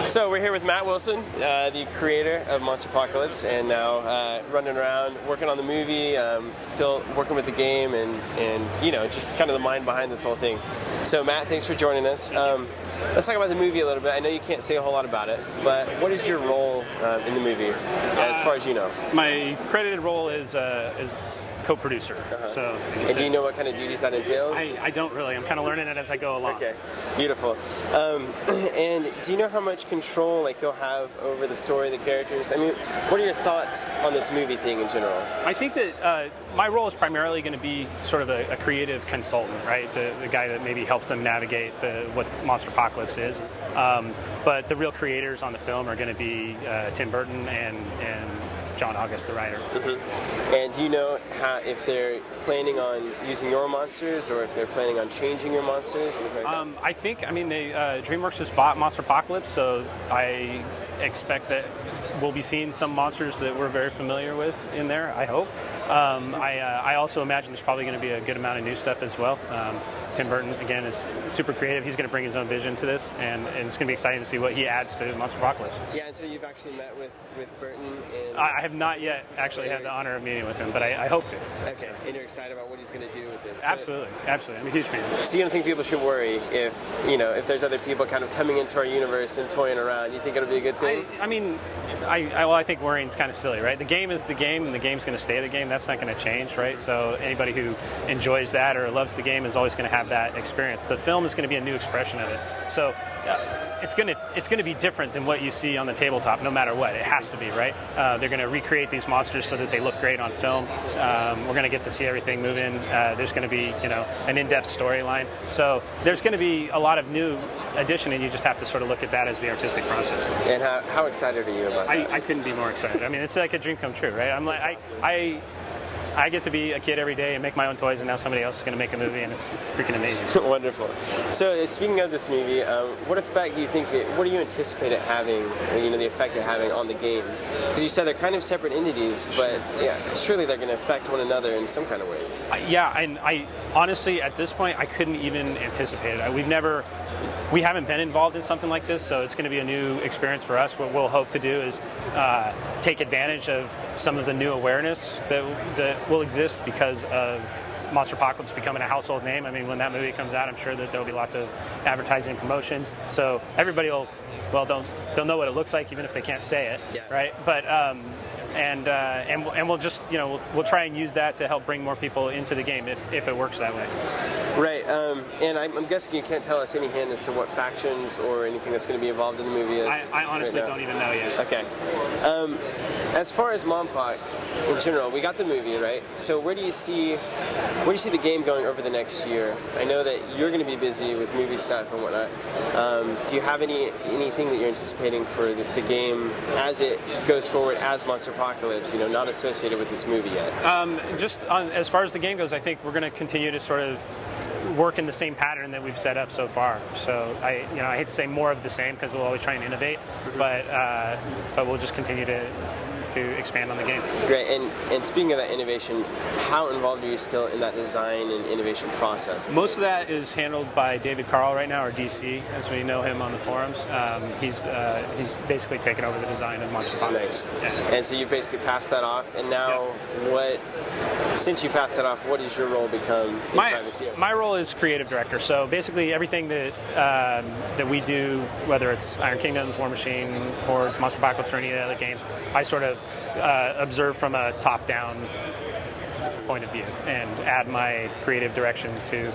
So we're here with Matt Wilson, the creator of Monster Apocalypse, and now running around working on the movie, still working with the game, and you know, just kind of the mind behind this whole thing. So Matt, thanks for joining us. Let's talk about the movie a little bit. I know you can't say a whole lot about it, but what is your role in the movie, as far as you know? My credited role is co-producer. So, and do you know what kind of duties that entails? I don't really. I'm kind of learning it as I go along. Okay, beautiful. And do you know how much control you'll have over the story, the characters? I mean, what are your thoughts on this movie thing in general? I think that my role is primarily going to be sort of a creative consultant, right? The guy that maybe helps them navigate what Monster Apocalypse is. But the real creators on the film are going to be Tim Burton and John August, the writer. And do you know if they're planning on using your monsters or if they're planning on changing your monsters? I think, DreamWorks just bought Monster Apocalypse, so I expect that we'll be seeing some monsters that we're very familiar with in there, I hope. I also imagine there's probably going to be a good amount of new stuff as well. Tim Burton, again, is super creative. He's going to bring his own vision to this, and it's going to be exciting to see what he adds to Monster Apocalypse. Yeah, and so you've actually met with Burton? And I have not yet actually had the honor of meeting with him, but I hope to. Okay, and you're excited about what he's going to do with this? Absolutely, absolutely. I'm a huge fan. So you don't think people should worry if there's other people kind of coming into our universe and toying around? You think it'll be a good thing? I think worrying's kind of silly, right? The game is the game, and the game's going to stay the game. That's not going to change, right? So anybody who enjoys that or loves the game is always going to have that experience. The film is going to be a new expression of it. So it's going to be different than what you see on the tabletop, no matter what. It has to be, right? They're going to recreate these monsters so that they look great on film. We're going to get to see everything move in. There's going to be, an in-depth storyline. So there's going to be a lot of new addition, and you just have to sort of look at that as the artistic process. And how excited are you about that? I couldn't be more excited. I mean, it's like a dream come true, right? Awesome. I get to be a kid every day and make my own toys, and now somebody else is going to make a movie, and it's freaking amazing. Wonderful. So speaking of this movie, what effect do you think, what do you anticipate it having, the effect it having on the game? Because you said they're kind of separate entities, but surely they're going to affect one another in some kind of way. And I honestly, at this point, I couldn't even anticipate it. We haven't been involved in something like this, so it's going to be a new experience for us. What we'll hope to do is take advantage of some of the new awareness that will exist because of Monster Apocalypse becoming a household name. I mean, when that movie comes out, I'm sure that there'll be lots of advertising and promotions. So everybody they'll know what it looks like, even if they can't say it, right? But and we'll just we'll try and use that to help bring more people into the game if it works that way. Right, and I'm guessing you can't tell us any hint as to what factions or anything that's going to be involved in the movie is. I honestly don't even know yet. Okay. As far as Monpoc in general, we got the movie, right? So where do you see the game going over the next year? I know that you're going to be busy with movie stuff and whatnot. Do you have anything that you're anticipating for the game as it goes forward as Monster Apocalypse, not associated with this movie yet? As far as the game goes, I think we're going to continue to sort of work in the same pattern that we've set up so far. So I hate to say more of the same because we'll always try and innovate, but we'll just continue to expand on the game. Great, and speaking of that innovation, how involved are you still in that design and innovation process? Most of that is handled by David Carl right now, or DC, as we know him on the forums. He's basically taken over the design of Monster Apocalypse. Nice. Yeah. And so you've basically passed that off, and now since you passed that off, what does your role become in Privateer? My role is creative director, so basically everything that we do, whether it's Iron Kingdoms, War Machine, Hordes, Monster Apocalypse, or any of the other games, I sort of observe from a top-down point of view and add my creative direction to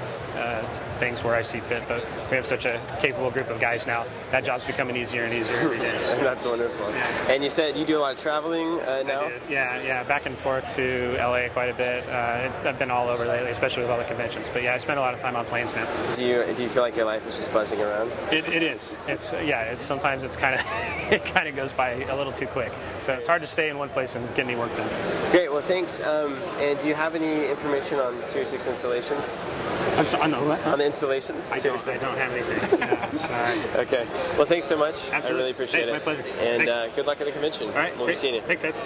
things where I see fit. But we have such a capable group of guys now. That job's becoming easier and easier every day. That's wonderful. Yeah. And you said you do a lot of traveling now? I do. Yeah, back and forth to LA quite a bit. I've been all over lately, especially with all the conventions. But yeah, I spend a lot of time on planes now. Do you feel like your life is just buzzing around? It is. Sometimes it's kind of it kind of goes by a little too quick. So it's hard to stay in one place and get any work done. Great. Well, thanks. And do you have any information on Series 6 installations? I'm sorry, on the what? On the installations? I don't have anything. Sorry. Okay. Well, thanks so much. Absolutely. I really appreciate it. My pleasure. And good luck at the convention. All right. We'll be seeing you. Thanks, guys.